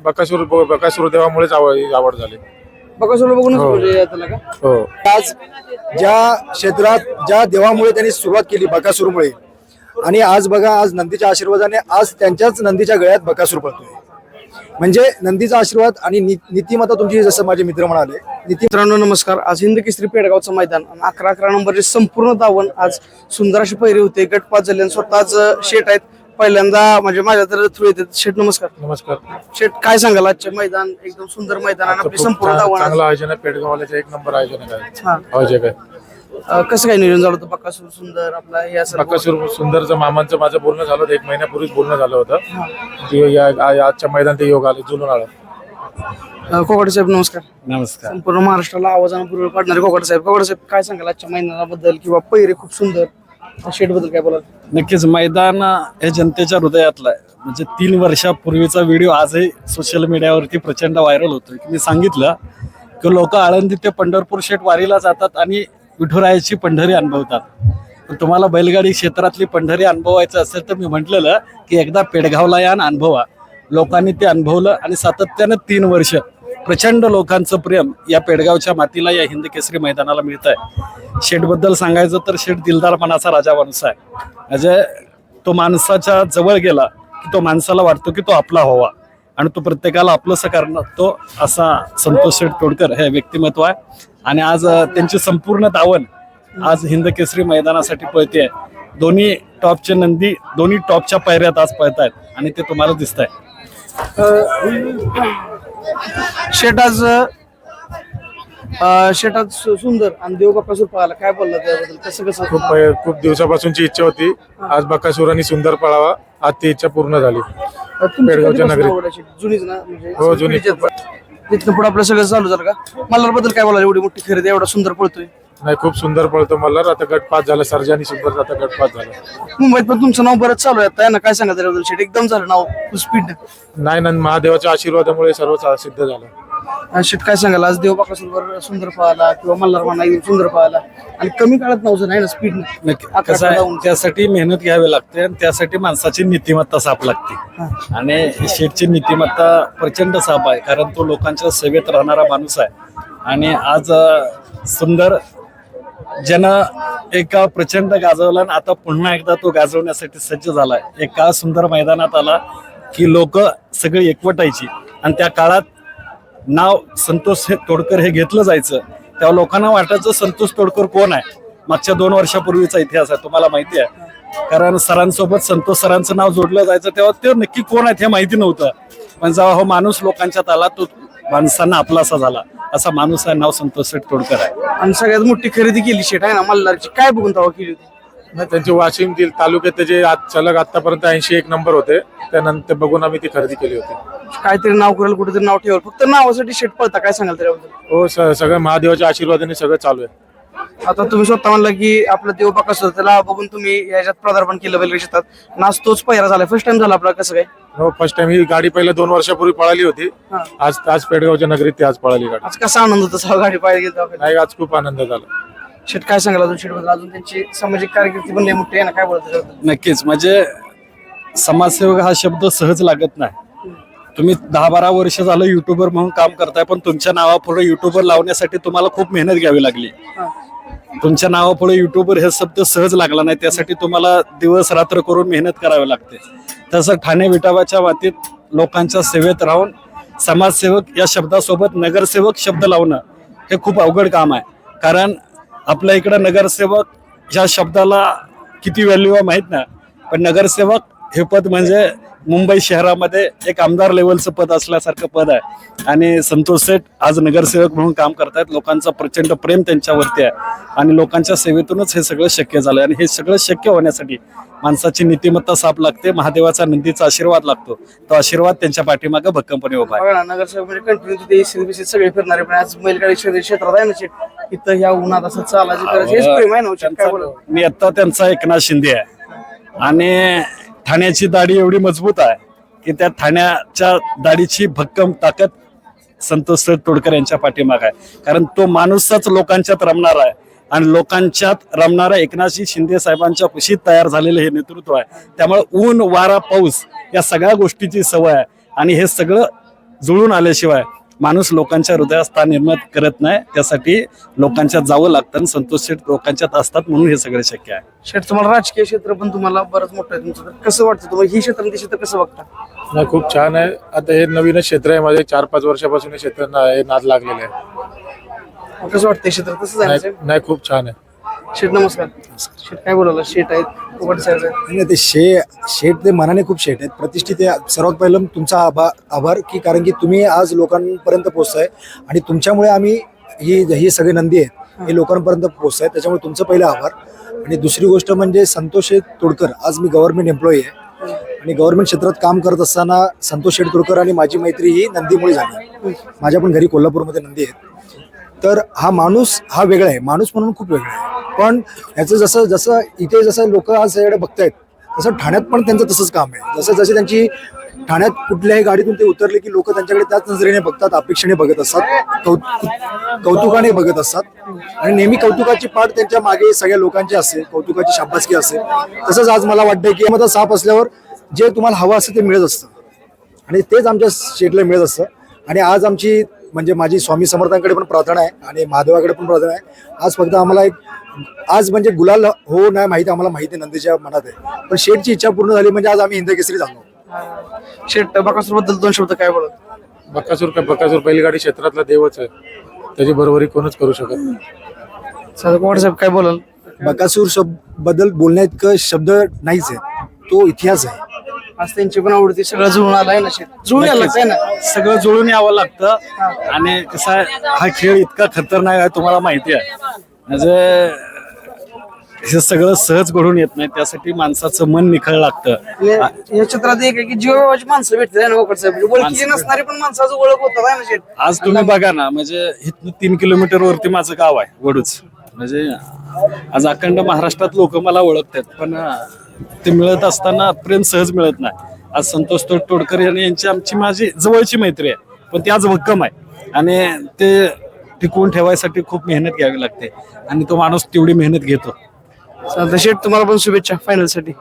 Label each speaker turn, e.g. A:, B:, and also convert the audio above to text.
A: बकासूर देवामुळेच आवड झाली.
B: बकासूर बघूनच म्हणजे यातला का?
A: हो.
C: आज ज्या क्षेत्रात ज्या देवामुळे त्यांनी सुरुवात केली बकासूरमुळे, आणि आज बघा आज नंदीच्या आशीर्वादाने आज त्यांच्याच नंदीच्या गळ्यात बकासूर पडतोय. म्हणजे नंदीचा आशीर्वाद आणि नीतिमत्ता तुमची, जसं माझे मित्र म्हणाले.
B: मित्रांनो नमस्कार. आज हिंद केसरी पेडगावचं मैदान 11 नंबरचे संपूर्ण धावण आज सुंदर अशी पहिरी होते. गट 5 झाले आणि स्वतःच शेट आहेत पहिल्यांदा, म्हणजे माझ्या तर थ्रू येतात. शेट नमस्कार.
A: नमस्कार.
B: शेट काय सांगाल आजचे मैदान? एकदम सुंदर मैदान आणि आपली संपूर्ण धावण
A: चांगलं आयोजन आहे. पेडगाववाल्याचं एक नंबर आयोजन आहे.
B: कसं काय नियोजन झालं होतं? बकासूर सुंदर आपला हे असं
A: बकासूर सुंदरचं मामांचं माझं बोलणं झालं होतं, 1 महिन्यापूर्वीच बोलणं झालं होतं. आजच्या मैदान ते योग आले जुळून आलं.
B: कोकाटे साहेब नमस्कार.
C: नमस्कार.
B: संपूर्ण महाराष्ट्राला आवाजानं पूर्व पाडणारे कोकाटे साहेब काय सांगाल आजच्या मैदानाबद्दल किंवा पहिरे खूप सुंदर शेट बद्दल काय बोलाल?
D: नक्कीच मैदान हे जनतेच्या हृदयातलं आहे. म्हणजे 3 वर्षापूर्वीचा व्हिडिओ आजही सोशल मीडियावरती प्रचंड व्हायरल होतोय. मी सांगितलं की लोक आळंदी ते पंढरपूर शेट वारीला जातात आणि विठुरायाची पंढरी अनुभवतात. तुम्हाला बैलगाडी क्षेत्रातली पंढरी अनुभवायचं असेल तर मी म्हटलेलं की एकदा पेडगावला या अनुभवा. लोकांनी ते अनुभवलं आणि सातत्यानं 3 वर्ष प्रचंड लोकांचं प्रेम या पेडगावच्या मातीला, या हिंद केसरी मैदानाला मिळत आहे. शेठबद्दल सांगायचं तर शेठ दिलदारपणाचा राजा माणूस आहे. म्हणजे तो माणसाच्या जवळ गेला की तो माणसाला वाटतो की तो आपला व्हावा आणि तो प्रत्येकाला आपलंसं करणं, तो असा संतोष शेठ तोडकर हे व्यक्तिमत्व आहे. आणि आज त्यांची संपूर्ण दावण आज हिंद केसरी मैदानासाठी पळते. दोन्ही टॉपचे नंदी दोन्ही टॉपच्या पायऱ्यात आज पळत आहेत आणि ते तुम्हाला दिसत आहे.
B: शेट आज सुंदर आणि देव बकासूर पाहायला काय बोलला त्याबद्दल? कसं
A: खूप दिवसापासूनची इच्छा होती. आज बकासूर आणि सुंदर पळावा. आज ती इच्छा पूर्ण झाली. पेडगावच्या नगरीत
B: जुनीच ना, म्हणजे
A: हो जुनी.
B: तिथनं पुढे आपलं सगळं चालू झालं का? मल्हार बद्दल काय बोलायला? एवढी मोठी खरेदी, एवढा सुंदर पळतोय.
A: नाही, खूप सुंदर पळतो मल्हार. आता गट 5 झाला. सर्जानी सुंदर आता गट 5 झाला.
B: मुंबईत पण तुमचं नाव बरंच चालू आहे आता ना, काय सांगा त्याबद्दल? शेट एकदम झालं नाव स्पीड.
A: नाही ना, महादेवाच्या आशीर्वादामुळे सर्व सिद्ध झालं.
B: शेट काय सांगाल? आज देव बकासूरवर सुंदर पाहायला किंवा मल्हार म्हणा सुंदर पाहायला आणि कमी काळात नव्हतं नाही ना स्पीड.
D: कसं आहे, त्यासाठी मेहनत घ्यावी लागते आणि त्यासाठी माणसाची नीतिमत्ता साफ लागते. आणि शेठची नीतिमत्ता प्रचंड साफ आहे, कारण तो लोकांच्या सेवेत राहणारा माणूस आहे. आणि आज सुंदर ज्यानं एका प्रचंड गाजवला आणि आता पुन्हा एकदा तो गाजवण्यासाठी सज्ज झालाय. एका सुंदर मैदानात आला की लोक सगळी एकवटायची आणि त्या काळात नाव संतोष तोडकर हे घेतलं जायचं. तेव्हा लोकांना वाटायचं संतोष तोडकर कोण आहे. मागच्या 2 वर्षापूर्वीचा इतिहास आहे, तुम्हाला माहिती आहे. कारण सरांसोबत संतोष सरांचं नाव जोडलं जायचं, तेव्हा ते नक्की कोण आहेत हे माहिती नव्हतं. पण जेव्हा हा माणूस लोकांच्यात आला, तो माणसांना आपलासा झाला. असा माणूस आहे, नाव संतोष तोडकर आहे.
B: आणि सगळ्यात मोठी खरेदी केली शेट आहे ना मल्हारची, काय बघून तेव्हा केली होती?
A: नाही, त्यांचे वाशिम तालुक्यात त्याचे आज सलग आतापर्यंत 81 नंबर होते. त्यानंतर बघून आम्ही ती खरेदी केली होती.
B: काहीतरी नाव करेल, कुठेतरी नाव ठेवल, फक्त नावासाठी शेट पळता. काय सांगाल त्याबद्दल?
A: हो, सगळं महादेवाच्या आशीर्वादाने सगळं चालू आहे.
B: आता तुम्ही स्वतः म्हणला की आपलं देव बकासूर, त्याला बघून तुम्ही याच्यात पदार्पण केलं बैल शेतात. नाच तोच पहिरा झाला, फर्स्ट टाइम झाला आपला. कसं काय?
A: हो, फर्स्ट टाइम. ही गाडी पहिल्या 2 वर्षापूर्वी पळाली होती. आज पेडगावच्या नगरीत ती आज पळाली गाडी.
B: आज कसा आनंद होता गाडी पाहायला गेलो?
A: नाही, आज खूप आनंद झाला.
B: शेट काय सांगाल अजून शेट बद्दल? अजून त्यांची सामाजिक कारकिर्दी पण लय मोठी आहे ना, काय बोलतो?
D: नक्कीच. म्हणजे समाजसेवक हा शब्द सहज लागत नाही. तुम्ही 10-12 वर्ष झालं युट्यूबर म्हणून काम करताय, पण तुमच्या नावापुढे युट्यूबर लावण्यासाठी तुम्हाला खूप मेहनत घ्यावी लागली. तुमच्या नावापुढे युट्यूबर हे शब्द सहज लागला नाही, त्यासाठी तुम्हाला दिवस रात्र करून मेहनत करावी लागते. तसं ठाणे विटावाच्या मातीत लोकांच्या सेवेत राहून समाजसेवक या शब्दासोबत नगरसेवक शब्द लावणं हे खूप अवघड काम आहे. कारण आपल्या इकडं नगरसेवक ह्या शब्दाला किती व्हॅल्यू आहे माहीत नाही, पण नगरसेवक हे पद म्हणजे मुंबई शहरामध्ये एक आमदार लेवलचं पद असल्यासारखं पद आहे. आणि संतोष सेठ आज नगरसेवक म्हणून काम करतायत. लोकांचं प्रचंड प्रेम त्यांच्यावरती आहे आणि लोकांच्या सेवेतूनच हे सगळं शक्य झालं. आणि हे सगळं शक्य होण्यासाठी माणसाची नीतिमत्ता साफ लागते, महादेवाचा नंदीचा आशीर्वाद लागतो. तो आशीर्वाद त्यांच्या पाठीमागे भक्कमपणे उभा आहे.
B: नगरसेवक म्हणजे कंटिन्यू सगळे फिरणारे, पण आज बैलगाडी क्षेत्रात आहे ना शेट, इथं ह्या उन्हात असं चालायची गरज, हेच प्रेम आहे ना.
D: मी आता त्यांचा एकनाथ शिंदे आहे आणि ठाण्याची दाढी एवढी मजबूत आहे की त्या ठाण्याच्या दाढीची भक्कम ताकद संतोष तोडकर यांच्या पाठीमाग आहे. कारण तो माणूसच लोकांच्यात रमणारा आहे आणि लोकांच्यात रमणारा एकनाथजी शिंदे साहेबांच्या कुशीत तयार झालेलं हे नेतृत्व आहे. त्यामुळे ऊन वारा पाऊस या सगळ्या गोष्टीची सवय आहे आणि हे सगळं जुळून आल्याशिवाय माणूस लोकांच्या हृदयात स्थान निर्माण करत नाही. त्यासाठी लोकांच्यात जावं लागतं आणि संतोष शेठ लोकांच्यात असतात म्हणून हे सगळं शक्य आहे.
B: शेठ, तुम्हाला राजकीय क्षेत्र पण तुम्हाला बरंच मोठं आहे तुमचं, तर कसं वाटतं तुम्हाला ही क्षेत्र आणि ते क्षेत्र कसं बघता?
A: नाही, खूप छान आहे. आता हे नवीनच क्षेत्र आहे, माझे 4-5 वर्षापासून हे क्षेत्र हे नाद लागलेलं आहे.
B: कसं वाटतं हे क्षेत्र तसंच आहे ना, साहेब?
A: नाही, खूप छान आहे.
B: शेठ नमस्कार. शेठ काय बोलायला? शेठ आहेत, कोकट साहेब आहेत.
C: नाही, ते शेठ ते मनाने खूप शेठ आहेत, प्रतिष्ठित आहे. सर्वात पहिलं तुमचा आभार की कारण की तुम्ही आज लोकांपर्यंत पोहोचताय आणि तुमच्यामुळे आम्ही ही सगळे नंदी आहेत हे लोकांपर्यंत पोहोचताय, त्याच्यामुळे तुमचं पहिलं आभार. आणि दुसरी गोष्ट म्हणजे संतोष शेठ तोडकर, आज मी गव्हर्नमेंट एम्प्लॉई आहे आणि गव्हर्नमेंट क्षेत्रात काम करत असताना संतोष शेठ तोडकर आणि माझी मैत्री ही नंदीमुळे झाली. माझ्या पण घरी कोल्हापूरमध्ये नंदी आहेत. तर हा माणूस हा वेगळा आहे, माणूस म्हणून खूप वेगळा आहे. पण ह्याचं जसं इथे जसं लोक आज याकडे बघतायत तसं ठाण्यात पण त्यांचं तसंच काम आहे. जसे त्यांची ठाण्यात कुठल्याही गाडीतून ते उतरले की लोक त्यांच्याकडे त्याच नजरेने बघतात, अपेक्षेने बघत असतात, कौतुकाने बघत असतात आणि नेहमी कौतुकाची पाठ त्यांच्या मागे सगळ्या लोकांची असेल, कौतुकाची शाबासकी असेल. तसंच आज मला वाटतंय की माझा साप असल्यावर जे तुम्हाला हवं असतं ते मिळत असतं आणि तेच आमच्या शेठला मिळत असतं. आणि आज आमची म्हणजे माझी स्वामी समर्थांकडे पण प्रार्थना आहे आणि महादेवाकडे पण प्रार्थना आहे. आज फक्त आम्हाला आज म्हणजे गुलाल हो नाही माहिती आम्हाला माहिती आहे, नंदीच्या मनात आहे, पण शेठची इच्छा पूर्ण झाली म्हणजे आज आम्ही हिंद केसरी झालो.
B: शेठ, बकासूर बद्दल 2 शब्द काय बोलत?
A: बकासूर बैलगाडी क्षेत्रातला देवच आहे, त्याची बरोबरी कोणच करू शकत नाही.
B: कोकट साहेब काय बोलाल?
C: बकासूर बद्दल बोलण्या इतकं शब्द नाहीच आहे, तो इतिहास आहे.
B: आज त्यांची पण आवडती सगळं जुळून आलाय ना शेठ, जुळून आलं आहे ना.
D: सगळं जुळून यावं लागतं आणि कसं आहे, हा खेळ इतका खतरनाक आहे तुम्हाला माहिती आहे. म्हणजे हे सगळं सहज घडून येत नाही, त्यासाठी माणसाचं मन निखळ लागतं.
B: या चित्रात एक आहे की जीवाची माणसं भेटते ना कोकट साहेब, ओळखीची नसणारी पण माणसाचं ओळख होतात आहे ना शेठ.
D: आज तुम्ही बघा ना, म्हणजे इथनं 3 किलोमीटर वरती माझं गाव आहे वडूच. म्हणजे आज अखंड महाराष्ट्रात लोक मला ओळखतात, पण ते मिळत असताना प्रेम सहज मिळत नाही. आज संतोष तोडकर यांची आमची माझी जवळची मैत्री आहे, पण ती आज भक्कम आहे आणि ते टिकवून ठेवायसाठी खूप मेहनत घ्यावी लागते आणि तो माणूस तेवढी मेहनत घेतो.
B: शेठ, तुम्हाला पण शुभेच्छा फायनल साठी.